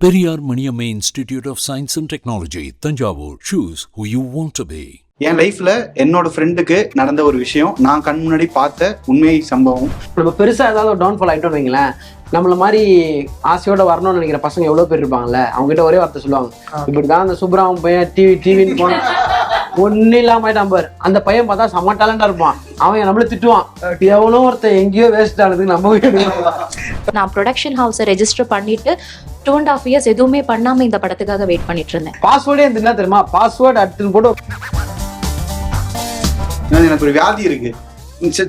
Periyar Maniamma Institute of Science and Technology, Tanjavur. Choose who you want to be. என் லைஃப்ல என்னோட ஃப்ரெண்டுக்கு நடந்த ஒரு விஷயம், நான் கண் முன்னாடி பார்த்த உண்மை சம்பவம். நம்ம பெருசா ஏதாவது ஒரு டவுன்ஃபால் ஆகிட்டோம் வைங்களேன், நம்மள மாதிரி ஆசையோட வரணும்னு நினைக்கிற பசங்க எவ்வளவு பேர் இருப்பாங்கல்ல, அவங்க கிட்ட ஒரே வார்த்தை சொல்லுவாங்க, இப்படிதான் அந்த சுப்ராமன் பையன் டிவின்னு போன ஒன்னும் இல்லாம ஆயிட்டான் பாரு. அந்த பையன் பார்த்தா செம்ம டேலண்டா இருப்பான், அவன் நம்மள திட்டுவான், எவ்வளோ ஒருத்தன் எங்கேயோ வேஸ்ட் ஆனதுக்கு நம்ம. நான் ப்ரொடக்ஷன் ஹவுஸை ரெஜிஸ்டர் பண்ணிட்டு 2.5 years எதுவுமே பண்ணாம இந்த படத்துக்காக வெயிட் பண்ணிட்டு இருந்தேன். பாஸ்வேர்டே என்ன தெரியுமா, பாஸ்வேர்டு அட்டுன்னு போட்டு. எனக்கு ஒரு வியாதி இருக்கு,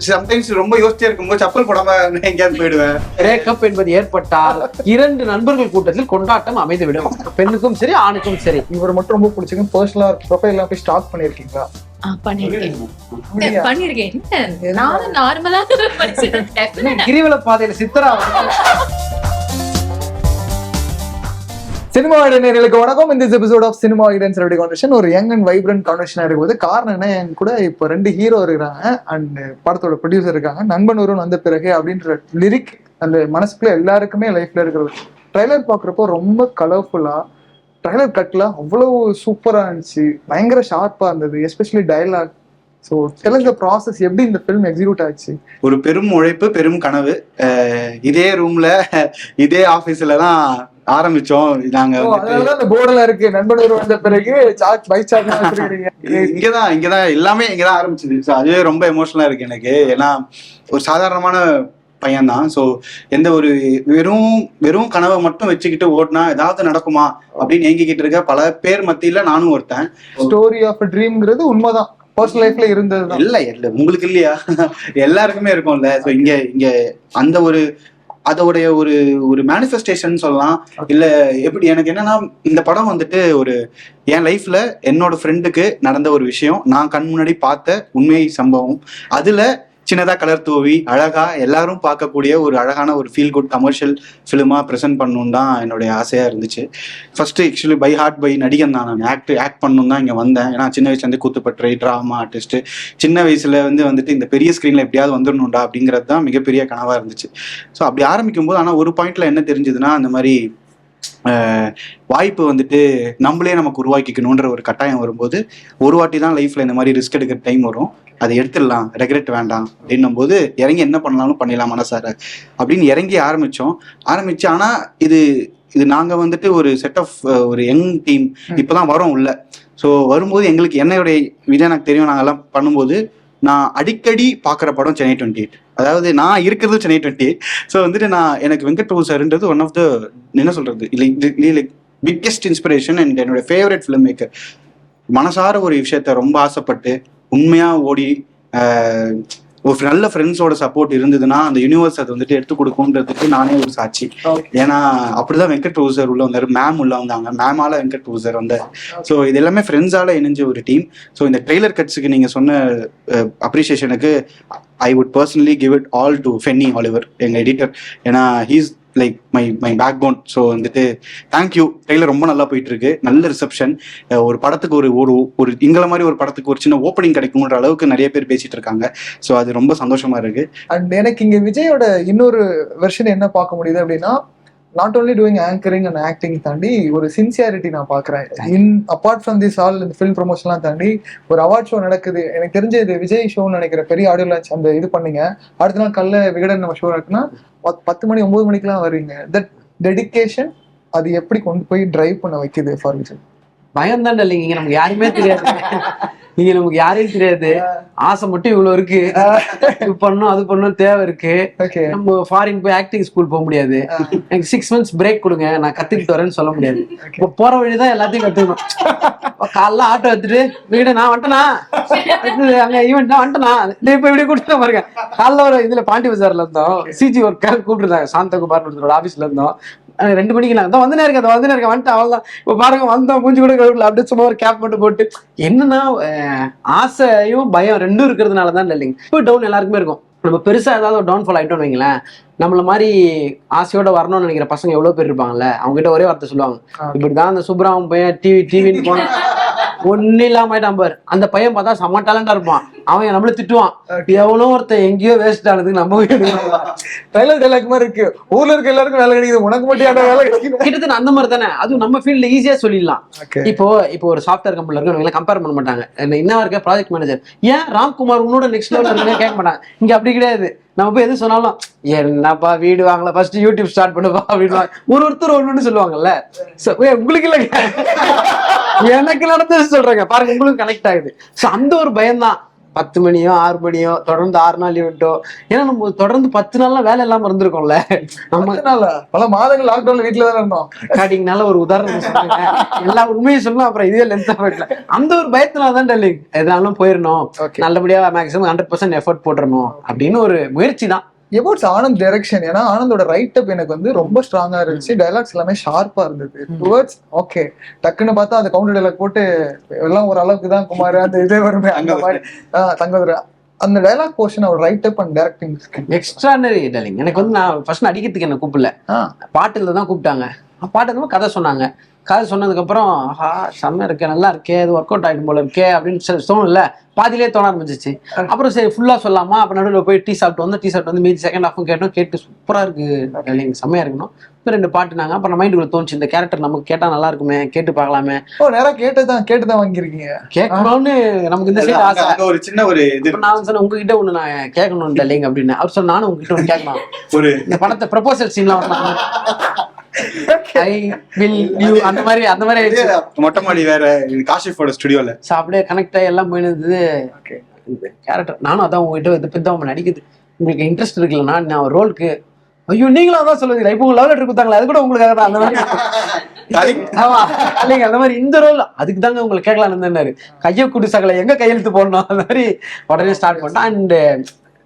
சம்டைம்ஸ் ரொம்ப யோசிச்சே இருக்கும்போது சப்பல் போடாம எங்கேயாவது போயிடுவேன். பிரேக்கப் என்பது ஏற்பட்டால் 2 நண்பர்கள் கூட்டத்தில் கொண்டாட்டம் அமைந்து விடும், பெண்ணுக்கும் சரி ஆணுக்கும் சரி. இவர் மட்டும் ரொம்ப பிடிச்சிங்க, பர்சனலா ப்ரொஃபைல் போய் ஸ்டாக் பண்ணிருக்கீங்களா? பண்ணிருக்கேன். நானும் நார்மலா கிரிவல பாதையில சித்தரா. சினிமா நேயர்களுக்கு வணக்கம். இந்த எபிசோட் ஆஃப் சினிமா கான்வர்சேஷன் ஒரு யங் அண்ட் வைப்ரண்ட் கான்வர்சேஷனா இருக்கும்போது காரணம் என்ன, என் கூட இப்போ 2 ஹீரோ இருக்கிறாங்க அண்ட் படத்தோட ப்ரொடியூசர் இருக்காங்க. நண்பன் ஒருவன் வந்த பிறகு அப்படின்ற லிரிக் அந்த மனசுக்குள்ள எல்லாருக்குமே லைஃப்ல இருக்கிறது. ட்ரைலர் பாக்குறப்போ ரொம்ப கலர்ஃபுல்லா, ட்ரைலர் கட்ல அவ்வளவு சூப்பரா இருந்துச்சு, பயங்கர ஷார்ப்பா இருந்தது, especially dialogue. So Telugu process எப்படி இந்த ஃபிலிம் எக்ஸிக்யூட் ஆச்சு? ஒரு பெரும் உழைப்பு, பெரும் கனவு. இதே ரூம்ல இதே ஆபீஸ்ல தான் ஆரம்பிச்சோம். நாங்க அந்த போர்டுல இருக்கு நண்பன் ஒருவன் வந்த பிறகு இங்கதான் எல்லாமே இங்கதான் ஆரம்பிச்சது. அதுவே ரொம்ப எமோஷனலா இருக்கு எனக்கு. ஏன்னா ஒரு சாதாரணமான பையன் தான். ஸோ எந்த ஒரு வெறும் கனவை மட்டும் வச்சுக்கிட்டு ஓடினா ஏதாவது நடக்குமா அப்படின்னு ஏங்கிக்கிட்டு இருக்க பல பேர் மத்தியில நானும் ஒருத்தன். ஸ்டோரி ஆஃப் ட்ரீம்ங்கிறது உண்மைதான், பர்சனல் லைஃப்ல இருந்தது இல்ல உங்களுக்கு இல்லையா? எல்லாருக்குமே இருக்கும்ல. ஸோ இங்க அந்த அதோடைய ஒரு மேனிஃபெஸ்டேஷன் சொல்லலாம். இல்ல எப்படி எனக்கு என்னன்னா, இந்த படம் வந்துட்டு ஒரு என் லைஃப்ல என்னோட ஃப்ரெண்டுக்கு நடந்த ஒரு விஷயம், நான் கண் முன்னாடி பார்த்த உண்மை சம்பவம். அதுல சின்னதா கலர் தூவி அழகா எல்லாரும் பார்க்கக்கூடிய ஒரு அழகான ஒரு ஃபீல் குட் கமர்ஷியல் ஃபிலிமா ப்ரெசென்ட் பண்ணணும் தான் என்னுடைய ஆசையா இருந்துச்சு. First actually by heart by நடிகன் தான். நான் ஆக்ட் பண்ணணும் தான் இங்க வந்தேன். ஏன்னா சின்ன வயசுல இருந்து கூத்துப்பற்றை, டிராமா ஆர்டிஸ்ட், சின்ன வயசுல வந்துட்டு இந்த பெரிய ஸ்கிரீன்ல எப்படியாவது வந்துடணும்டா அப்படிங்கிறது தான் மிகப்பெரிய கனவா இருந்துச்சு. ஸோ அப்படி ஆரம்பிக்கும் போது ஆனா ஒரு பாயிண்ட்ல என்ன தெரிஞ்சதுன்னா, அந்த மாதிரி வாய்ப்பு வந்துட்டு நம்மளே நமக்கு உருவாக்கிக்கணுன்ற ஒரு கட்டாயம் வரும்போது, ஒரு வாட்டி தான் லைஃப்ல இந்த மாதிரி ரிஸ்க் எடுக்கிற டைம் வரும். அதை எடுத்துடலாம், ரெக்ரெட் வேண்டாம் அப்படின்னும் போது இறங்கி என்ன பண்ணலாம்னு பண்ணிடலாம் மனசார அப்படின்னு இறங்கி ஆரம்பிச்சு. ஆனா இது நாங்க வந்துட்டு ஒரு செட் ஆஃப் ஒரு யங் டீம் இப்பதான் வரோம் உள்ள. ஸோ வரும்போது எங்களுக்கு என்னுடைய விதை எனக்கு தெரியும். நாங்கெல்லாம் பண்ணும்போது நான் அடிக்கடி பார்க்குற படம் சென்னை 28. அதாவது நான் இருக்கிறது சென்னை 28. ஸோ வந்துட்டு எனக்கு Venkat Prabhu சார்ன்றது one of the என்ன சொல்றது லைக் பிக்கெஸ்ட் இன்ஸ்பிரேஷன் அண்ட் என்னோட ஃபேவரட் ஃபிலிம் மேக்கர். மனசார ஒரு விஷயத்த ரொம்ப ஆசைப்பட்டு உண்மையா ஓடி ஒரு நல்ல ஃப்ரெண்ட்ஸோட சப்போர்ட் இருந்ததுன்னா அந்த யூனிவர்ஸ் அதை வந்துட்டு எடுத்து கொடுக்கும்ன்றதுக்கு நானே ஒரு சாட்சி. ஏன்னா அப்படிதான் வெங்கட் பிரபு சார் உள்ள வந்தாரு, மேம் உள்ள வந்தாங்க, மேமால வெங்கட் பிரபு சார் வந்தார். ஸோ இது எல்லாமே ஃப்ரெண்ட்ஸால இணைஞ்ச ஒரு டீம். ஸோ இந்த ட்ரெய்லர் கட்ஸுக்கு நீங்க சொன்ன அப்ரிசியேஷனுக்கு I would personally give it all to Fenny Oliver, எங்க எடிட்டர். ஏன்னா he's like my backbone. So வந்துட்டு தேங்க்யூ. ட்ரெய்லர் ரொம்ப நல்லா போயிட்டு இருக்கு, நல்ல ரிசப்ஷன். ஒரு படத்துக்கு ஒரு இங்கள மாதிரி ஒரு படத்துக்கு ஒரு சின்ன ஓப்பனிங் கிடைக்கும்ன்ற அளவுக்கு நிறைய பேர் பேசிட்டு இருக்காங்க. ஸோ அது ரொம்ப சந்தோஷமா இருக்கு. அண்ட் எனக்கு இங்க விஜயோட இன்னொரு வெர்ஷன் என்ன பார்க்க முடியுது அப்படின்னா, not only doing anchoring and acting தாண்டி ஒரு சின்சியாரிட்டி நான் பார்க்குறேன். அப்பார்ட் ஃப்ரம் திஸ் ஆல் இந்த ஃபிலிம் ப்ரொமோஷன்லாம் தாண்டி ஒரு அவார்ட் ஷோ நடக்குது. எனக்கு தெரிஞ்ச இது விஜய் ஷோன்னு நினைக்கிற, பெரிய ஆடியோ லான்ச் அந்த இது பண்ணீங்க. அடுத்த நாள் கல்ல விகடன் நம்ம ஷோ இருக்குன்னா 10 மணி 9 மணிக்கெல்லாம் வருவீங்க. தட் டெடிகேஷன் அது எப்படி கொண்டு போய் டிரைவ் பண்ண வைக்குது ஃபார் விஜய்? பயம் தான் இல்லைங்க, இங்க நமக்கு யாருமே தெரியாது, இங்க நமக்கு யாரையும் தெரியாது. ஆசை மட்டும் இவ்வளவு இருக்கு, இது பண்ணும் அது பண்ணும் தேவை இருக்கு. நம்ம ஃபாரின் போய் ஆக்டிங் ஸ்கூல் போக முடியாது. எனக்கு 6 months பிரேக் கொடுங்க, நான் கத்துக்கிட்டு வரேன்னு சொல்ல முடியாது. இப்போ போற வழிதான் எல்லாத்தையும் கத்துக்கணும். காலைல ஆட்டோ எடுத்துட்டு வீடு நான் வந்துட்டேனா, அங்க ஈவெண்ட் வந்துட்டேனா, இப்ப இப்படி கொடுத்துட்டு பாருங்க. காலைல ஒரு இதுல பாண்டி பஜார்ல இருந்தோம், சிஜி ஒரு கூப்பிட்டுருந்தாங்க, சாந்தகுமார் ஒருத்தரோட ஆபீஸ்ல இருந்தோம். 2 மணிக்கு நான் வந்துனே இருக்கேன் வந்துட்டு அவள்தான் இப்போ பாருங்க வந்தோம், மூஞ்சி கூட கழுவில அப்படியே சும்மா ஒரு கேப் மட்டும் போட்டு. என்னன்னா ஆசையும் பயம் ரெண்டும் இருக்கிறதுனால தான் இல்லைங்க. இப்போ டவுன் எல்லாருக்குமே இருக்கும். நம்ம பெருசா ஏதாவது ஒரு டவுன்ஃபால் ஆகிட்டோம்னு வைங்களேன், நம்மள மாதிரி ஆசையோட வரணும்னு நினைக்கிற பசங்க எவ்வளவு பேர் இருப்பாங்கல்ல, அவங்க கிட்ட ஒரே வார்த்தை சொல்லுவாங்க, இப்படிதான் அந்த சுப்ராமன் பையன் டிவின்னு போன ஒன்னும் இல்லாம ஆயிட்டான் பாரு. அந்த பையன் பார்த்தா செம்ம டேலண்டா இருப்பான், அவன் நம்மள திட்டுவான், எவ்வளோ ஒருத்தன் எங்கேயோ வேஸ்ட் ஆனதுக்கு நம்ம டைலாக் மாதிரி இருக்கு. ஊர்ல இருக்க எல்லாருக்கும் வேலை கிடைக்குது, உனக்கு மட்டும் வேலை கிடைக்குது. கிட்டத்தட்ட அந்த மாதிரி தானே. அதுவும் நம்ம ஃபீல்ட்ல ஈஸியா சொல்லிடலாம். இப்போ ஒரு சாஃப்ட்வேர் கம்பெனில இருக்கு, கம்பேர் பண்ண மாட்டாங்க. என்ன இருக்க ப்ராஜெக்ட் மேனேஜர், ஏன் ராம்குமார் உன்னோட நெக்ஸ்ட் லெவல் இருக்குன்னு கேட்க மாட்டாங்க. இங்க அப்படி கிடையாது. நம்ம போய் எது சொன்னாலும் என்னப்பா வீடு வாங்கல, ஃபர்ஸ்ட் யூடியூப் ஸ்டார்ட் பண்ணுவா அப்படின்னு ஒருத்தர் ஒண்ணு சொல்லுவாங்கல்ல. உங்களுக்கு இல்ல, எனக்கு நடந்தது சொல்றேங்க பாருங்க, உங்களுக்கு கனெக்ட் ஆகுது. சோ அந்த ஒரு பயம்தான். 10 மணியோ 6 மணியோ தொடர்ந்து 6 நாள் ஈவெண்ட்டோ, ஏன்னா நம்ம தொடர்ந்து 10 நாள்லாம் வேலை இல்லாம இருந்திருக்கோம்ல. நம்ம பல மாதங்கள் லாக்டவுன்ல வீட்டுல தான் இருந்தோம். ஸ்டார்டிங்னால ஒரு உதாரணம் சொன்னாங்க, எல்லா உண்மையும் சொல்லலாம், அப்புறம் இதே லென்த்தா போயிடல. அந்த ஒரு பயத்தினால்தான் டெல்லிங் எதனாலும் போயிடணும், நல்லபடியா மேக்ஸிமம் 100% எஃபர்ட் போட்டுறணும் அப்படின்னு ஒரு முயற்சி தான். எபோட்ஸ் ஆனந்த் டைரக்ஷன், ஏன்னா ஆனந்தோட ரைட் அப் எனக்கு வந்து ரொம்ப ஸ்ட்ராங்கா இருந்துச்சு. டைலாக்ஸ் எல்லாமே ஷார்ப்பா இருந்தது. டுவர்ட்ஸ் ஓகே, டக்குன்னு பார்த்தா அந்த கவுண்டர் டைலாக் போட்டு எல்லாம் ஒரு அளவுக்கு தான் குமார் அந்த இதே வருமே அந்த மாதிரி தங்கதுரை அந்த டைலாக் போர்ஷன், அவர் write up and directing extraordinary டைலிங். எனக்கு வந்து நான் ஃபர்ஸ்ட் அடிக்கிறதுக்கு என்ன கூப்பிடல, பாட்டுல தான் கூப்பிட்டாங்க. பாட்டு கதை சொன்னாங்க. கதை சொன்னதுக்கு அப்புறம் செம்ம இருக்கே, நல்லா இருக்கே, இது ஒர்க் அவுட் ஆயிடும் போல இருக்கே அப்படின்னு தோணும்ல, பாதியிலே தோண ஆரம்பிச்சிச்சு. அப்புறம் சரி ஃபுல்லா சொல்லாமா, அப்ப நடுவில் போய் டீ சாப்பிட்டு வந்து மீதி செகண்ட் ஹாஃபும் கேட்டு சூப்பரா இருக்கு, செம்மையா இருக்கணும். 2 பாட்டுனாங்க. அப்புறம் மைண்டுக்குள்ள தோணுச்சு, இந்த கேரக்டர் நமக்கு கேட்டா நல்லா இருக்குமே, கேட்டு பார்க்கலாமே. நேரம் கேட்டுதான் வாங்கிருக்கீங்க. கேட்கணும்னு நமக்கு இந்த சைடு ஆசை. ஒரு சின்ன ஒரு இது நான் சொன்னேன், உங்ககிட்ட ஒண்ணு நான் கேட்கணும் டெல்லிங் அப்படின்னு. அவர் சொன்ன, நானும் உங்ககிட்ட ஒண்ணு கேட்கணும். ஒரு இந்த படத்தை ப்ரொபோசல் சீன்லாம் வரலாம், அந்த மாதிரி மொட்டை மாடி வேற காஷிஃபோட ஸ்டுடியோல அப்படியே கனெக்ட் ஆகி எல்லாம் போயிருந்தது. கேரக்டர் நானும் அதான் உங்ககிட்ட இது பித்தம் நடிக்குது, உங்களுக்கு இன்ட்ரெஸ்ட் இருக்குல்லன்னா நான் ஒரு ரோலுக்கு, ஐயோ நீங்களும் அதான் சொல்லுவீங்களா, இப்போ லவ் லெட்டர் கொடுத்தாங்களா, அது கூட உங்களுக்காக தான் அந்த மாதிரி. ஆமா இல்லைங்க, அந்த மாதிரி இந்த ரோல் அதுக்கு தாங்க உங்களுக்கு கேட்கலான்னு இருந்தாரு. கையை குடி சகலை எங்க கையெழுத்து போடணும் அந்த மாதிரி உடனே ஸ்டார்ட் பண்ணிட்டேன். அண்ட்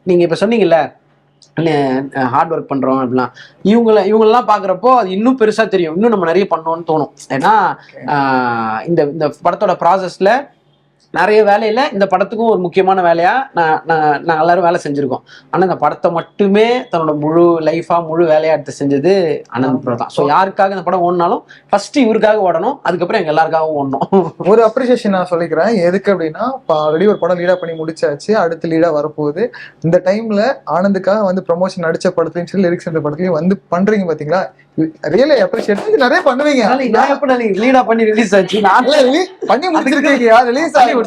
நீங்க இப்ப சொன்னீங்கல்ல ஹார்ட் ஒர்க் பண்றோம் அப்படிலாம், இவங்களெல்லாம் பாக்குறப்போ அது இன்னும் பெருசா தெரியும், இன்னும் நம்ம நிறைய பண்ணோம்னு தோணும். ஏன்னா இந்த படத்தோட ப்ராசஸ்ல நிறைய வேலையில இந்த படத்துக்கும் ஒரு முக்கியமான வேலையா நான் எல்லாரும் வேலை செஞ்சிருக்கோம். ஆனா இந்த படத்தை மட்டுமே தன்னோட முழு லைஃபா முழு வேலையா எடுத்து செஞ்சது அனந்த் ப்ரோ தான். ஸோ யாருக்காக இந்த படம் ஓடினாலும் ஃபர்ஸ்ட் இவருக்காக ஓடணும், அதுக்கப்புறம் எங்க எல்லாருக்காகவும் ஓடணும். ஒரு அப்ரிசியேஷன் நான் சொல்லிக்கிறேன். எதுக்கு அப்படின்னா, இப்போ ஆல்ரெடி ஒரு படம் லீடா பண்ணி முடிச்சாச்சு, அடுத்த லீடா வரப்போகுது. இந்த டைம்ல ஆனந்துக்காக வந்து ப்ரமோஷன் நடிச்ச படத்துலையும் சரி, லிரிக்ஸ் இந்த படத்துலையும் வந்து பண்றீங்க பாத்தீங்களா, ரியலி அப்ரிஷியேட். நிறைய பண்ணுவீங்க. நான் எப்ப லீடா பண்ணி ரிலீஸ் ஆச்சு, நான் பண்ணி முடிச்சிருக்கீங்க, ரிலீஸ் ஆகி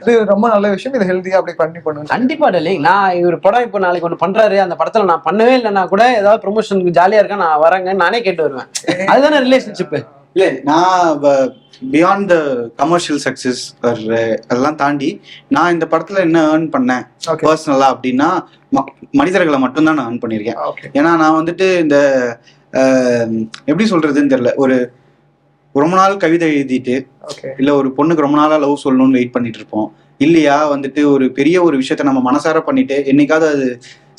இது ரொம்ப நல்ல விஷயம். இது ஹெல்தியா அப்படி பண்ணி பண்ணுங்க. கண்டிப்பா டெல்லிங். நான் இவர் படம் இப்போ நாளைக்கு ஒன்று பண்றாரு, அந்த படத்துல நான் பண்ணவே இல்லைன்னா கூட ஏதாவது ப்ரொமோஷனுக்கு ஜாலியா இருக்கேன், நான் வரேங்கன்னு நானே கேட்டு வருவேன். அதுதானே ரிலேஷன்ஷிப். இல்ல நான் பியாண்ட் த கமர்ஷியல் சக்சஸ் அதெல்லாம் தாண்டி நான் இந்த படத்துல என்ன ஏர்ன் பண்ணேன் பர்சனலா அப்படின்னா, மனிதர்களை மட்டும்தான் நான் ஏர்ன் பண்ணியிருக்கேன். ஏன்னா நான் வந்துட்டு இந்த எப்படி சொல்றதுன்னு தெரியல, ஒரு ரொம்ப நாள் கவிதை எழுதிட்டு இல்ல ஒரு பொண்ணுக்கு ரொம்ப நாளா லவ் சொல்லணும்னு வெயிட் பண்ணிட்டு இருப்போம் இல்லையா, வந்துட்டு ஒரு பெரிய ஒரு விஷயத்த நம்ம மனசார பண்ணிட்டு என்னைக்காவது அது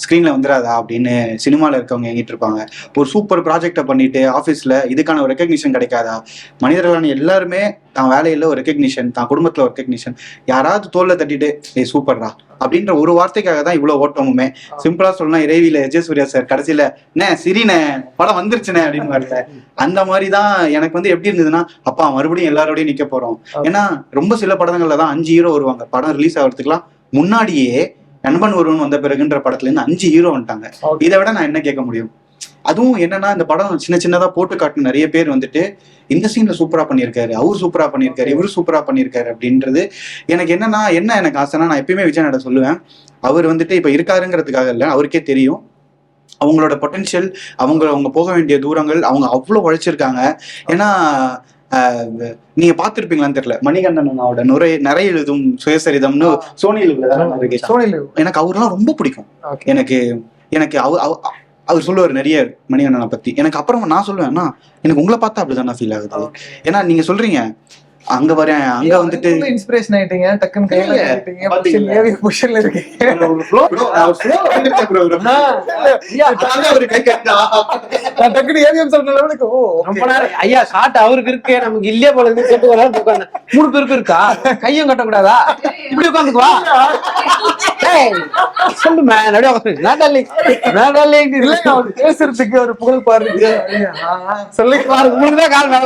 ஸ்க்ரீன்ல வந்துடாதா அப்படின்னு சினிமாவில் இருக்கவங்க எங்கிட்டு இருப்பாங்க. ஒரு சூப்பர் ப்ராஜெக்டை பண்ணிட்டு ஆஃபீஸில் இதுக்கான ஒரு ரெக்கக்னிஷன் கிடைக்காதா? மனிதர்களான எல்லாருமே தான் வேலையில் ஒரு ரெக்கக்னிஷன், தான் குடும்பத்தில் ஒரு ரெக்கக்னிஷன், யாராவது தோல்ல தட்டிட்டு ஏ சூப்பர்ரா அப்படின்ற ஒரு வார்த்தைக்காக தான் இவ்வளோ ஓட்டமுமே. சிம்பிளா சொல்லணும், இறைவியில சூர்யா சார் கடைசியில நே சிரினே படம் வந்துருச்சுனே அப்படின்னு வரல. அந்த மாதிரி தான் எனக்கு வந்து எப்படி இருந்ததுன்னா, அப்பா மறுபடியும் எல்லாரோடையும் நிக்க போறோம். ஏன்னா ரொம்ப சில படங்கள்ல தான் 5 ஹீரோ வருவாங்க. படம் ரிலீஸ் ஆகிறதுக்குலாம் முன்னாடியே நண்பன் ஒருவன் வந்த பிறகுன்ற படத்துல இருந்து 5 ஹீரோ வந்துட்டாங்க. இதை விட நான் என்ன கேட்க முடியும்? அதுவும் என்னன்னா, இந்த படம் சின்ன சின்னதா போட்டு காட்டின நிறைய பேர் வந்துட்டு இந்த சீன்ல சூப்பரா பண்ணியிருக்காரு, அவரு சூப்பரா பண்ணியிருக்காரு, இவரு சூப்பரா பண்ணியிருக்காரு அப்படின்றது எனக்கு என்னன்னா, எனக்கு ஆசைன்னா, நான் எப்பயுமே விஜய் நட சொல்லுவேன், அவர் வந்துட்டு இப்ப இருக்காருங்கிறதுக்காக இல்லை, அவருக்கே தெரியும் அவங்களோட பொட்டன்ஷியல், அவங்க போக வேண்டிய தூரங்கள், அவங்க அவ்வளவு உழைச்சிருக்காங்க. ஏன்னா நீங்க பாத்துருப்பீங்களான்னு தெரியல, மணிகண்டனோட நிறைய எழுதும் சுயசரிதம்னு சோனி லிவ்ல எனக்கு அவர்லாம் ரொம்ப பிடிக்கும். எனக்கு அவர் சொல்லுவார் நிறைய மணிகண்டனை பத்தி. எனக்கு அப்புறம் நான் சொல்லுவேன்னா, எனக்கு உங்களை பார்த்தா அப்படிதான் ஃபீல் ஆகுது. ஏன்னா நீங்க சொல்றீங்க அங்க வரேன், அங்க வந்துட்டு இன்ஸ்பிரேஷன் ஆயிட்டீங்க, டக்குன்னு கையில இல்ல, ஆயிட்டீங்க, பாத்தீங்களா? ஏவி பொசிஷன்ல இருக்கீங்க. நான் டக்குன்னு ஏவிஎம் சொன்னதுக்கு ரொம்ப நேரம் ஐயா ஷார்ட் அவருக்கு இருக்கு, நமக்கு இல்லையே போல இருந்து செட்டு வர உட்காந்து 3 பேருக்கு இருக்கா, கையும் கட்டக்கூடாதா, இப்படி உட்காந்துக்குவா சொல்லு மேன் இல்ல அவர் பேசுறதுக்கு ஒரு புகழ் பாருங்க சொல்லி பாருங்க, உங்களுக்குதான் கால் மேல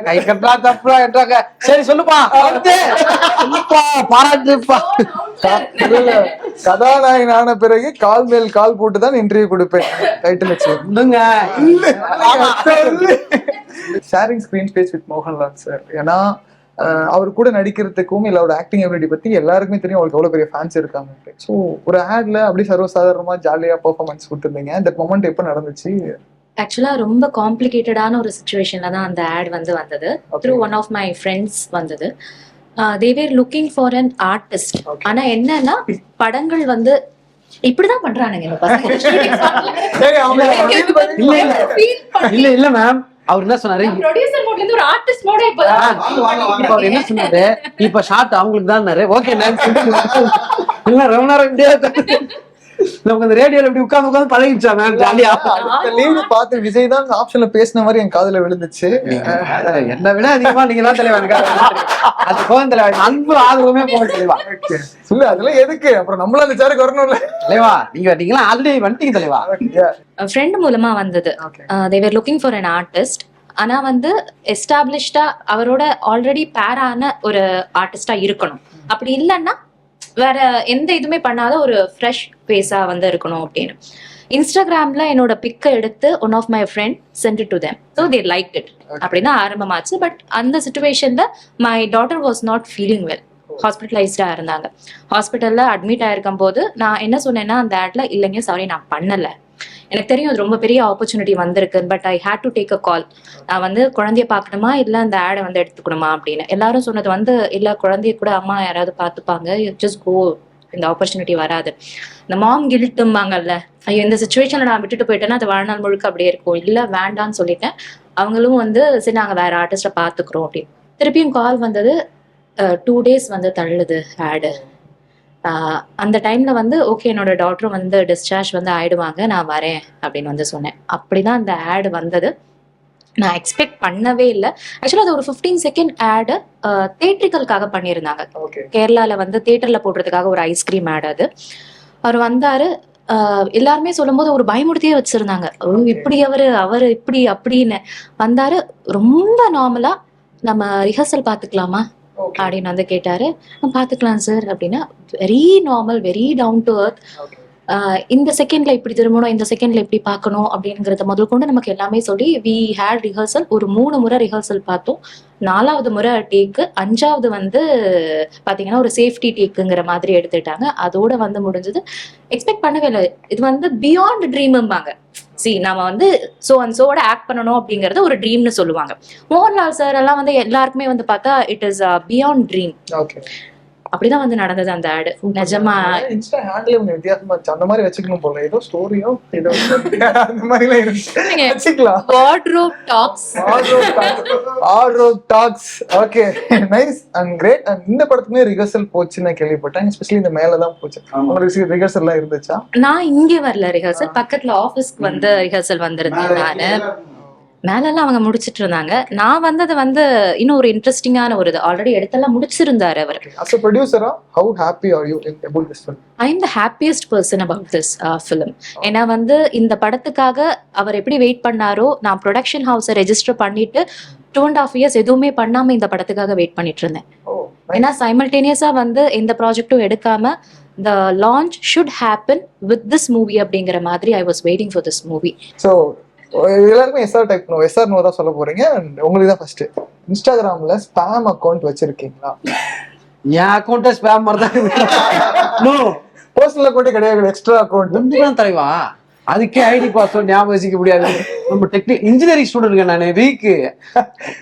கை கட்டா தப்புறா என்றாங்க. சரி சொல்லுப்பா சொல்லுப்பா பாராட்டுப்பா. கதாநாயகன் ஆன பிறகு கால் மேல் கால் போட்டுதான் இன்டர்வியூ கொடுப்பேன் டைட்டில் வச்சு. Sharing screen space with Mohanlal sir. ஏன்னா அவர் கூட நடிக்கிறதுக்கும் இல்ல அவரோட ஆக்டிங் எபிலிட்டி பத்தி எல்லாருக்குமே தெரியும், அவருக்கு எவ்வளவு பெரிய ஃபேன்ஸ் இருக்காங்க. ஸோ ஒரு ஆட்ல அப்படி சர்வசாதாரணமா ஜாலியா பெர்ஃபார்மன்ஸ் கொடுத்துருந்தீங்க. அந்த மொமெண்ட் எப்போ நடந்துச்சு? ஆக்சுவலா ரொம்ப காம்ப்ளிகேட்டடான ஒரு சுச்சுவேஷன்ல தான் அந்த ஆட் வந்தது. Through one of my friends வந்தது. They were looking for an artist. ஆனா என்னன்னா படங்கள் வந்து இப்படிதான் பண்றானுங்க இந்த பசங்க. இல்ல இல்ல மேம், அவர் என்ன சொன்னாரு, ப்ரொடியூசர் மோட்ல இருந்து ஒரு ஆர்டிஸ்ட் மோட இப்ப அவர் என்ன சொன்னாரு, இப்ப ஷார்ட் அவங்களுக்கு தான் ஓகே இல்ல ரொம்ப நேரம் இப்படியே நமக்கு அந்த ரேடியோல இப்படி உட்கார்ந்து பழகிச்சா மேம் ஜாலியா. லீவ் பார்த்து விஜய் தான் ஆப்ஷன்ல பேசின மாதிரி என் காதுல விழுந்துச்சு. என்ன விட அதிகமா நீங்க தான் தலைவா, அது போதும் தலைவா, அன்பு ஆதரவுமே போக தலைவா. இல்ல அதெல்லாம் எதுக்கு, அப்புறம் நம்மளும் அந்த சேருக்கு வரணும்ல தலைவா. நீங்களா ஆல்ரெடி வந்துட்டீங்க தலைவா. ஃப்ரெண்ட் மூலமா வந்தது. They were looking for an artist. ஆனா வந்து எஸ்டாப்ளிஷ்டா அவரோட ஆல்ரெடி பேரான ஒரு ஆர்டிஸ்டா இருக்கணும். அப்படி இல்லைன்னா வேற எந்த இதுவுமே பண்ணாத ஒரு ஃப்ரெஷ் ஃபேஸா வந்து இருக்கணும் அப்படின்னு. இன்ஸ்டாகிராம்ல என்னோட பிக்கை எடுத்து one of my friend sent it to them. So they like it. அப்படின்னு ஆரம்பமாச்சு. பட் அந்த சுச்சுவேஷன்ல my daughter was not feeling well. ஹாஸ்பிட்டலைஸ்டா இருந்தாங்க. ஹாஸ்பிட்டல்ல அட்மிட் ஆயிருக்கும் போது நான் என்ன சொன்னேன்னா அந்த ஆட்ல, இல்லைங்க சாரி நான் பண்ணல, எனக்கு தெரியும் அது ரொம்ப பெரிய ஆப்பர்ச்சுனிட்டி வந்திருக்கு, but I had to take a call. நான் வந்து குழந்தைய பார்க்கணுமா இல்லை அந்த ஆடை வந்து எடுத்துக்கணுமா அப்படின்னு. எல்லாரும் சொன்னது வந்து இல்லை, குழந்தைய கூட அம்மா யாராவது பார்த்துப்பாங்க, ஜஸ்ட் கோ, இந்த ஆப்பர்ச்சுனிட்டி வராது. இந்த மாம் கில்ட்டும்பாங்கல்ல, ஐயோ இந்த சுச்சுவேஷன்ல நான் விட்டுட்டு போயிட்டேன்னா அது வாழ்நாள் முழுக்க அப்படியே இருக்கும், இல்லை வேண்டான்னு சொல்லிட்டேன். அவங்களும் வந்து சரி நாங்கள் வேற ஆர்டிஸ்டை பார்த்துக்குறோம் அப்படின்னு. திருப்பியும் கால் வந்தது. 2 days வந்து தள்ளுது ஆடு. அந்த டைம்ல வந்து ஓகே என்னோட டாக்டரும் வந்து டிஸ்சார்ஜ் வந்து ஆயிடுவாங்க, நான் வரேன் அப்படின்னு வந்து சொன்னேன். அப்படிதான் அந்த ஆடு வந்தது. நான் எக்ஸ்பெக்ட் பண்ணவே இல்லை. ஆக்சுவலா அது ஒரு 15 செகண்ட் ஆடு தியேட்ரிக்கலுக்காக பண்ணியிருந்தாங்க. கேரளால வந்து தியேட்டர்ல போடுறதுக்காக ஒரு ஐஸ்கிரீம் ஆடு. அது அவர் வந்தாரு. எல்லாருமே சொல்லும் போது ஒரு பயமுறுத்தியே வச்சிருந்தாங்க. இப்படி அவரு இப்படி அப்படின்னு வந்தாரு. ரொம்ப நார்மலா நம்ம ரிஹர்சல் பாத்துக்கலாமா அப்படின்னு வந்து கேட்டாரு. பாத்துக்கலாம் சார் அப்படின்னா, very normal, very down to earth. இந்த செகண்ட்ல இப்படி திரும்பணும், இந்த செகண்ட்ல இப்படி பார்க்கணும் அப்படிங்கறத முதல் கொண்டு நமக்கு எல்லாமே சொல்லி வி ஹேட் ரிஹர்சல். ஒரு 3 முறை ரிஹர்சல் பார்த்தோம். 4வது முறை டேக்கு, 5வது வந்து பாத்தீங்கன்னா ஒரு சேஃப்டி டேக்குங்கிற மாதிரி எடுத்துட்டாங்க. அதோட வந்து முடிஞ்சது. எக்ஸ்பெக்ட் பண்ணவே இல்லை. இது வந்து பியாண்ட் ட்ரீம்பாங்க. நம்ம வந்து சோ அண்ட் சோட ஆக்ட் பண்ணணும் அப்படிங்கறது ஒரு ட்ரீம்னு சொல்லுவாங்க. மோகன்லால் சார் எல்லாம் வந்து எல்லாருக்குமே வந்து பார்த்தா இட் இஸ் பியாண்ட் ட்ரீம். அப்படிதான் வந்து நடந்தது அந்த ஆடு. நிஜமா இன்ஸ்டா ஹேண்ட்ல வித்தியாசமா இருந்துச்சு. அந்த மாதிரி வச்சுக்கணும் போல, ஏதோ ஸ்டோரியோ ஏதோ அந்த மாதிரிலாம் இருந்துச்சு. வச்சுக்கலாம். Wardrobe talks. Okay, nice and great. And இந்த படத்துக்குமே ரிஹர்சல் போச்சுன்னு கேள்விப்பட்டேன். எஸ்பெஷலி இந்த மேல தான் போச்சு. உங்களுக்கு ரிஹர்சல் எல்லாம் இருந்துச்சா? நான் இங்கே வரல ரிஹர்சல், பக்கத்துல ஆபீஸ்க்கு வந்து ரிஹர்சல் வந்திருந்தேன். நானு மேலெல்லாம் அவங்க முடிச்சிட்டு இருந்தாங்க. நான் வந்தது வந்து இன்னும் ஒரு இன்ட்ரெஸ்டிங்கான ஒரு இது. ஆல்ரெடி எடுத்தெல்லாம் முடிச்சிருந்தாரு அவர். As a producer, how happy are you about this film? I am the happiest person about this film. ஏன்னா வந்து இந்த படத்துக்காக அவர் எப்படி வெயிட் பண்ணாரோ, நான் ப்ரொடக்ஷன் ஹவுஸை ரெஜிஸ்டர் பண்ணிட்டு 2.5 years எதுவுமே பண்ணாம இந்த படத்துக்காக வெயிட் பண்ணிட்டு இருந்தேன். ஏன்னா சைமல்டேனியஸா வந்து எந்த ப்ராஜெக்டும் எடுக்காம the launch should happen with this movie அப்படிங்கிற மாதிரி I was waiting for this movie. So எல்லாருமே எஸ்ஆர் டைப் பண்ணுவோம். எஸ்ஆர் நோ தான் சொல்ல போறீங்க. உங்களுக்கு தான் ஃபர்ஸ்ட். இன்ஸ்டாகிராம்ல ஸ்பாம் அக்கவுண்ட் வச்சிருக்கீங்களா? என் அக்கவுண்ட் ஸ்பாம் மாதிரி தான். நோ, பர்சனல் அக்கவுண்டே கிடையாது, எக்ஸ்ட்ரா அக்கவுண்ட். ஒன்றுதான் தலைவா, அதுக்கே ஐடி பாஸ்வேர்ட் ஞாபகம் வச்சுக்க முடியாது. நம்ம இன்ஜினியரிங் ஸ்டூடெண்ட் நான் வீக்கு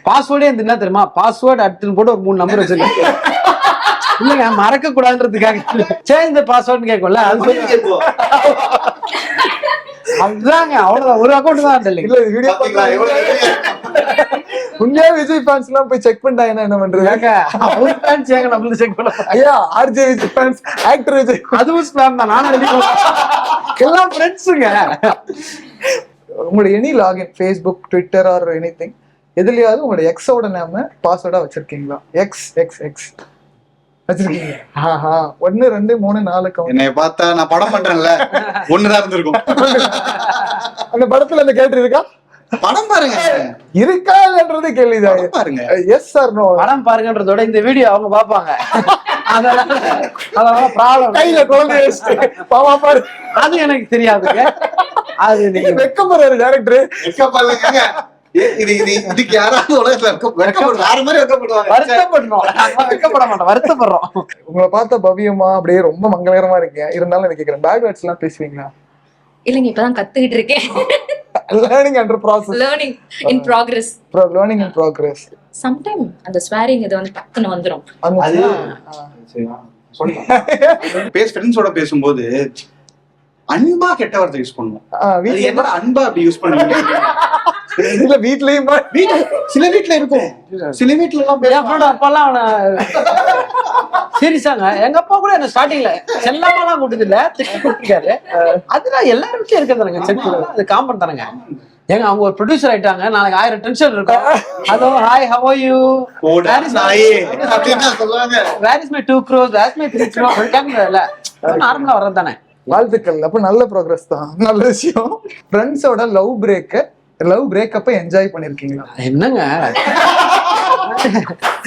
பாஸ்வேர்டே என்ன தெரியுமா, பாஸ்வேர்ட் அடுத்து போட்டு ஒரு 3 நம்பர் வச்சிருக்கேன். இல்லைங்க மறக்க கூடாதுன்றதுக்காக சேஞ்ச் த பாஸ்வேர்ட் கேட்கும்ல, அது அதுதாங்க. அவ்வளவுதான், ஒரு அக்கௌண்ட் தான். இல்ல வீடியோ உண்மையா விஜய் ஃபேன்ஸ் எல்லாம் போய் செக் பண்ணிட்டாங்கன்னா என்ன பண்றது? ஒரு ஃபேன்ஸ் ஏங்க நம்மள செக் பண்ண ஐயா RJ Vijay fans, actor Vijay, அதுவும் ஸ்பேம் தான். நானும் எல்லாம் ஃப்ரெண்ட்ஸுங்க. உங்களோட any login Facebook, Twitter or anything எதுலயாவது உங்களோட எக்ஸோட நேம பாஸ்வேர்டா வச்சிருக்கீங்களா? எக்ஸ் எக்ஸ் எக்ஸ் வச்சிருக்கீங்க? 1 2 3 4 கவுண்ட். என்னைய பார்த்தா நான் படம் பண்றேன்ல, ஒண்ணுதான் இருந்திருக்கும். அந்த படத்துல அந்த கேரக்டர் இருக்கா? படம் பாருங்க, இருக்கான்றது கேள்விதான். படம் பாருங்க. Yes sir no. படம் பாருங்கன்றதோட இந்த வீடியோ அவங்க பாப்பாங்க. அதனால ப்ராப்ளம். கையில குழந்தை வச்சுட்டு பாவா பாரு. அது எனக்கு தெரியாதுங்க. அது நீங்க வெக்கப்படுறாரு டேரக்டர். வெக்கப்படுங்க. இதுக்கு யாராவது உலகத்துல வேற மாதிரி வெக்கப்படுவாங்க. வருத்தப்படுறோம். வெக்கப்பட மாட்டோம், வருத்தப்படுறோம். உங்களை பார்த்தா பவ்யமா அப்படியே ரொம்ப மங்களகரமா இருக்கீங்க. இருந்தாலும் எனக்கு கேக்குறேன், பேட் வேர்ட்ஸ் எல்லாம் பேசுவீங்களா? இல்லைங்க, இப்பதான் கத்துக்கிட்டு இருக்கேன். Learning under process. Learning in progress. Learning in progress. Sometime அந்த ஸ்வேரிங் இது வந்து டக்குன்னு வந்துரும். அது ஃப்ரெண்ட்ஸோட பேசும்போது அன்பா கெட்ட வார்த்தை யூஸ் பண்ணுவோம். என்னோட அன்பா அப்படி யூஸ் பண்ணுவீங்க? இல்ல வீட்லயும் சில வீட்ல இருக்கும், சில வீட்ல எல்லாம் அப்பாலாம் அவனை சீரியஸாங்க. எங்க அப்பா கூட என்ன ஸ்டார்டிங்ல செல்லாமலாம் கூட்டது இல்ல, திட்டிருக்காரு. அதெல்லாம் எல்லாரும் வீட்லயும் இருக்கிறதானுங்க. செக் அது காமன் தானுங்க. ஏங்க அவங்க ஒரு ப்ரொடியூசர் ஆயிட்டாங்க, நாளைக்கு 1000 டென்ஷன் இருக்கும். Hello hi how are you, where is my 2 crores, where is my 3 crores கேக்குறதுல நார்மலா வர்றது தானே. வாழ்த்துக்கள். அப்ப நல்ல ப்ரோக்ரஸ் தான், நல்ல விஷயம். ஃப்ரெண்ட்ஸோட லவ் பிரேக்கப்ப என்ஜாய் பண்ணிருக்கீங்களா? என்னங்க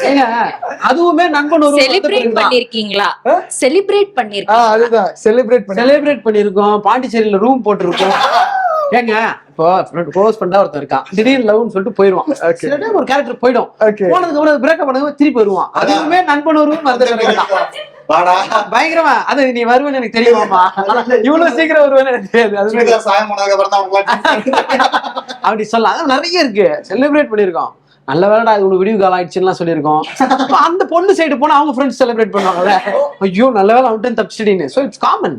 ஏங்க அதுவுமே நண்பன் ஒரு செலிப்ரேட் பண்ணிருக்கீங்களா? செலிப்ரேட் பண்ணிருக்கீங்க? அதுதான் செலிப்ரேட் பண்ணிருக்கோம். பாண்டிச்சேரியில ரூம் போட்டுருக்கோம். ஏங்க இப்போ க்ளோஸ் பண்ணா ஒருத்தர் இருக்கான், திடீர்னு லவ்னு சொல்லிட்டு போயிடுவான். சில டைம் ஒரு கேரக்டர் போயிடும், போனதுக்கு அப்புறம் பிரேக்கப் பண்ணது திருப்பி வருவான். அதுவுமே நண்பன் ஒருவன் பயங்கரமா. அது நீ வருவேன்னு எனக்கு தெரியுமாமா, இவ்வளவு சீக்கிரம் வருவேன்னு எனக்கு தெரியாது. அப்படி சொல்லலாம், நிறைய இருக்கு. செலிப்ரேட் பண்ணிருக்கோம். நல்ல வேலைடா இது உங்களுக்கு விடிவு காலம் ஆயிடுச்சுன்னு சொல்லியிருக்கோம். அந்த பொண்ணு சைடு போனா அவங்க ஃப்ரெண்ட்ஸ் செலிப்ரேட் பண்ணுவாங்கல்ல, ஐயோ நல்ல வேலை அவன்ட்டு தப்பிச்சிட்டீன்னு. So it's common.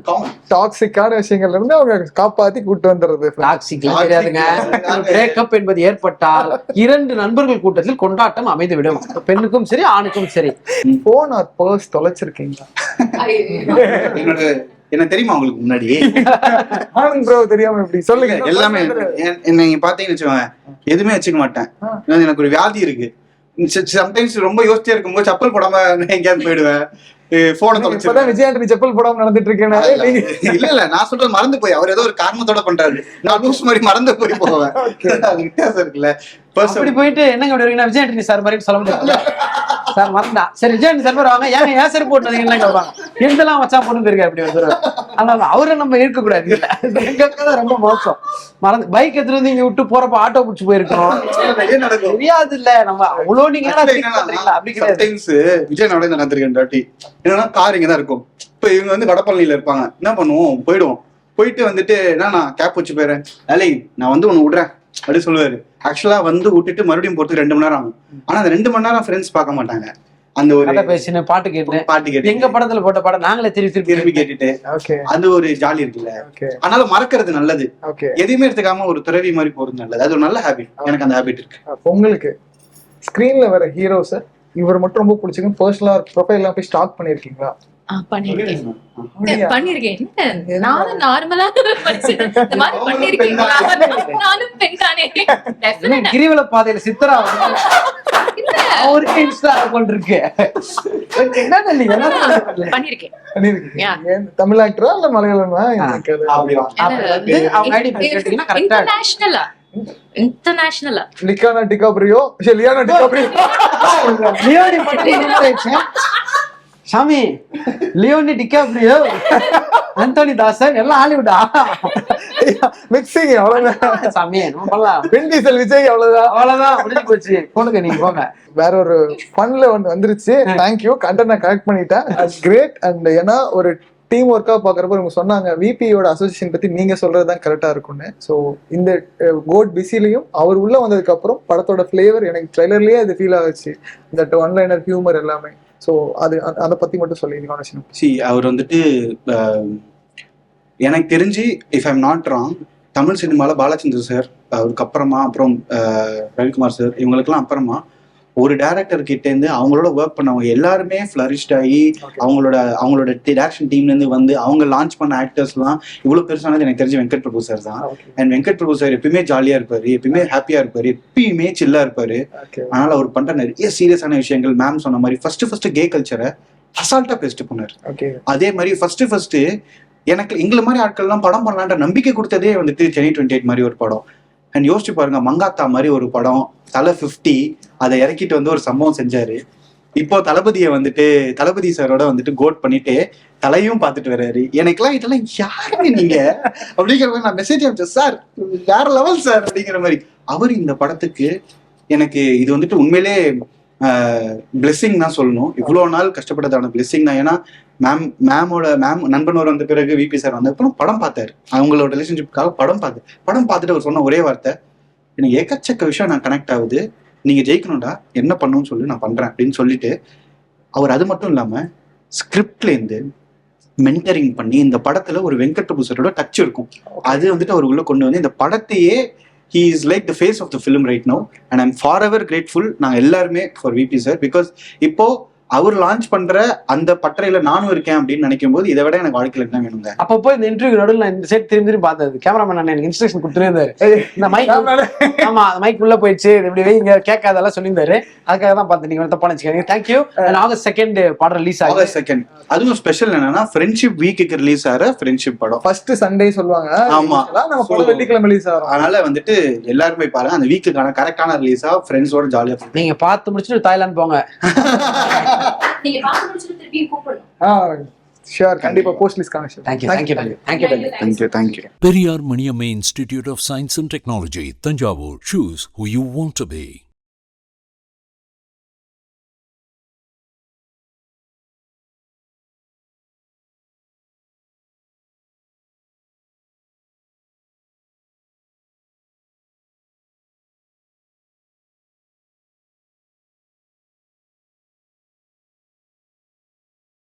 டாக்ஸிக்கான விஷயங்கள்ல இருந்து அவங்க காப்பாத்தி கூட்டு வந்துடுறது. டாக்ஸிக்லாம் தெரியாதுங்க. பிரேக்கப் என்பது ஏற்பட்டால் 2 நண்பர்கள் கூட்டத்தில் கொண்டாட்டம் அமைந்து விடும். பெண்ணுக்கும் சரி ஆணுக்கும் சரி. போன் ஆர் பர்ஸ் தொலைச்சிருக்கீங்களா? என்ன தெரியுமா உங்களுக்கு முன்னாடி? தெரியாம எப்படி சொல்லுங்க. எல்லாமே என்ன பாத்தீங்கன்னு வச்சுக்கோங்க, எதுவுமே வச்சுக்க மாட்டேன். எனக்கு ஒரு வியாதி இருக்கு. சம்டைம்ஸ் ரொம்ப யோசிச்சே இருக்கும்போது செப்பல் போடாம எங்கேயாவது போயிடுவேன். விஜய் ஆண்டனி செப்பல் போடாம நடந்துட்டு இருக்கேன். இல்ல நான் சொல்றது மறந்து போய் அவர் ஏதோ ஒரு காரணத்தோட பண்றாரு, நான் லூஸ் மாதிரி மறந்து போய் போவேன். அது வித்தியாசம் இருக்குல்ல. அப்படி போயிட்டு என்னங்க அப்படி இருக்கீங்க, விஜய் ஆண்டனி சார் மாதிரி சொல்ல முடியாது சார், மறந்தா சரி விஜய் ஆண்டனி சார் வாங்க, ஏன் ஏன் சரி போட்டுறீங்கன்னா கேட்பாங்க. எந்தெல்லாம் வச்சா பொண்ணு இருக்கு அப்படி வந்து. அதனால அவரை நம்ம இருக்க கூடாது. எங்க ரொம்ப மோசம். மறந்து பைக் எடுத்துட்டு வந்து இங்க விட்டு போறப்ப ஆட்டோ பிடிச்சி போயிருக்கோம். தெரியாது இல்ல நம்ம அவ்வளோ நீங்க அப்படி கிடையாது. விஜய் நாளே நடந்திருக்கேன். என்னன்னா கார் இங்கதான் இருக்கும். இப்ப இவங்க வந்து வடபழனியில இருப்பாங்க. என்ன பண்ணுவோம், போயிட்டு வந்துட்டு என்னன்னா கேப் வச்சு போயிடுறேன், வேலை நான் வந்து உன்னை விடுறேன் அப்படி சொல்லுவாரு. ஆக்சுவலா வந்து விட்டுட்டு மறுபடியும் போறதுக்கு 2 மணி நேரம் ஆகும். ஆனா அந்த 2 மணி நேரம் ஃப்ரெண்ட்ஸ் பார்க்க மாட்டாங்க. அந்த ஒரு பேசின பாட்டு கேட்டு எங்க படத்துல போட்ட படம் நாங்களே திருப்பி கேட்டுட்டு அது ஒரு ஜாலி இருக்குல்ல. அதனால மறக்கிறது நல்லது. எதையுமே எடுத்துக்காம ஒரு துறவி மாதிரி போறது நல்லது. அது ஒரு நல்ல ஹாபிட். எனக்கு அந்த ஹாபிட் இருக்கு. உங்களுக்கு ஸ்கிரீன்ல வர ஹீரோஸ் இவர் மட்டும் ரொம்ப பிடிச்சிங்க, பர்சனலா ப்ரொஃபைல்லாம் போய் ஸ்டாக் பண்ணிருக்கீங்களா? பண்ணிருக்கேன். நானும் நார்மலா இந்த மாதிரி பண்ணிருக்கேன். நானும் பெண் தானே. கிரிவல பாதையில சித்தரா அவருக்கு இன்ஸ்டா அக்கவுண்ட் இருக்கு. பண்ணிருக்கேன். தமிழ் ஆக்டரா இல்ல மலையாளமா? இன்டர்நேஷனலா லியோனோ டிகாப்ரியோ. சாமி லியோனி டிகாப்ரியோ, ஆந்தோனி தாசன் எல்லாம் ஹாலிவுட்டா மிக்சிங். அவ்வளவுதான் சாமி, நம்ம பண்ணலாம். வின் டீசல் விஜய் அவ்வளவுதான் முடிஞ்சு போச்சு. போனுங்க நீங்க போங்க. வேற ஒரு ஃபன்ல வந்துருச்சு. தேங்க்யூ, கண்டென்ட் நான் கரெக்ட் பண்ணிட்டேன். கிரேட். அண்ட் ஏன்னா ஒரு டீம் ஒர்க்கா பாக்குறப்ப இவங்க சொன்னாங்க விபியோட அசோசியேஷன் பத்தி நீங்க சொல்றதுதான் கரெக்டா இருக்கும்னு. ஸோ இந்த கோட் பிஸிலையும் அவர் உள்ள வந்ததுக்கு அப்புறம் படத்தோட ஃபிளேவர் எனக்கு ட்ரெய்லர்லயே அது ஃபீல் ஆகுச்சு. இந்த ஒன்லைனர் ஹியூமர் எல்லாமே. ஸோ அது அதை பத்தி மட்டும் சொல்லி. அவர் வந்துட்டு எனக்கு தெரிஞ்சு if I'm not wrong Tamil சினிமாவில் பாலச்சந்தர் சார், அவருக்கு அப்புறமா அப்புறம் ரவிக்குமார் சார், இவங்களுக்கெல்லாம் அப்புறமா ஒரு டேரக்டர் கிட்டேருந்து அவங்களோட ஒர்க் பண்ணவங்க எல்லாருமே ஃப்ளரிஷ்ட் ஆகி அவங்களோட டேரக்ஷன் டீம்லேருந்து வந்து அவங்க லான்ச் பண்ண ஆக்டர்ஸ்லாம் இவ்வளோ பெருசானது எனக்கு தெரிஞ்சு வெங்கட் பிரபு சார் தான். அண்ட் வெங்கட் பிரபு சார் எப்பயுமே ஜாலியாக இருப்பார், எப்பயுமே ஹாப்பியாக இருப்பார், எப்பயுமே சில்லாக இருப்பார். அதனால் அவர் பண்ணுற நிறைய சீரியஸான விஷயங்கள், மேம் சொன்ன மாதிரி ஃபர்ஸ்ட் கே கல்ச்சரை அசால்ட்டாக பேசிட்டு போனார். அதே மாதிரி ஃபர்ஸ்ட் எனக்கு எங்களை மாதிரி ஆட்கள்லாம் படம் பண்ணலான்ற நம்பிக்கை கொடுத்ததே வந்துட்டு சென்னை 28 மாதிரி ஒரு படம். அண்ட் யோசிச்சு பாருங்க, மங்காத்தா மாதிரி ஒரு படம், தலை 50 அதை இறக்கிட்டு வந்து ஒரு சம்பவம் செஞ்சாரு. இப்போ தளபதியை வந்துட்டு தளபதி சாரோட வந்துட்டு கோட் பண்ணிட்டு தலையும் பார்த்துட்டு வர்றாரு. எனக்குலாம் இதெல்லாம் யாருங்க நீங்க அப்படிங்கிற மாதிரி நான் மெசேஜ் அனுப்பிச்சேன், சார் வேற லெவல் சார் அப்படிங்கிற மாதிரி. அவர் இந்த படத்துக்கு எனக்கு இது வந்துட்டு உண்மையிலே பிளெஸிங் தான் சொல்லணும். இவ்வளோ நாள் கஷ்டப்பட்டதான பிளெஸிங் தான். ஏன்னா மேம் நண்பனோர் வந்த பிறகு விபி சார் வந்த அப்புறம் படம் பார்த்தாரு, அவங்களோட ரிலேஷன்ஷிப்காக படம் பார்த்துட்டு அவர் சொன்ன ஒரே வார்த்தை, எனக்கு ஏக்கச்சக்க விஷயம் நான் கனெக்ட் ஆகுது, நீங்க ஜெயிக்கணும்டா, என்ன பண்ணணும்னு சொல்லி நான் பண்றேன் அப்படின்னு சொல்லிட்டு அவர் அது மட்டும் இல்லாம ஸ்கிரிப்ட்லேருந்து மென்டரிங் பண்ணி இந்த படத்துல ஒரு வெங்கட் பிரபு சாரோட டச் இருக்கும், அது வந்துட்டு அவருக்குள்ள கொண்டு வந்து இந்த படத்தையே he is like the face of the film right now and I'm forever grateful நாங்க எல்லாருமே for VP sir because இப்போ அவர் லான்ச் பண்ற அந்த பட்டறையில நானும் இருக்கேன் அப்படின்னு நினைக்கும் போது இதை விட எனக்கு வாழ்க்கையில என்ன வேணுங்க. அப்பப்போ இந்த இன்டர்வியூ நடுவில் நான் இந்த சைட் திரும்பி பார்த்தது கேமராமேன் அண்ணன் எனக்கு இன்ஸ்ட்ரக்ஷன் கொடுத்துருந்தாரு, இந்த மைக் ஆமா மைக் உள்ள போயிடுச்சு இப்படி வைங்க கேட்காதெல்லாம் சொல்லியிருந்தாரு. அதுக்காக தான் பார்த்து நீங்க தப்பா நினைச்சுக்காதீங்க. தேங்க்யூ. August 2 படம் ரிலீஸ் ஆகுது. August 2 அதுவும் ஸ்பெஷல் என்னன்னா ஃப்ரெண்ட்ஷிப் வீக்குக்கு ரிலீஸ் ஆகிற ஃப்ரெண்ட்ஷிப் படம். ஃபர்ஸ்ட் சண்டே சொல்லுவாங்க. ஆமா, நம்ம படம் வெள்ளிக்கிழமை ரிலீஸ் ஆகும். அதனால வந்துட்டு எல்லாருமே பாருங்க, அந்த வீக்குக்கான கரெக்டான ரிலீஸா ஃப்ரெண்ட்ஸோட ஜாலியா நீங்க பார்த்து முடிச்சுட்டு தாய்லாந்து போங்க. நீங்க பார்த்து முடிச்சுட்டு திருப்பி கூப்பிடணும். ஷூர், கண்டிப்பா post list connection. Thank you. Periyar Maniamma Institute of Science and Technology, Tanjavur. Choose who you want to be.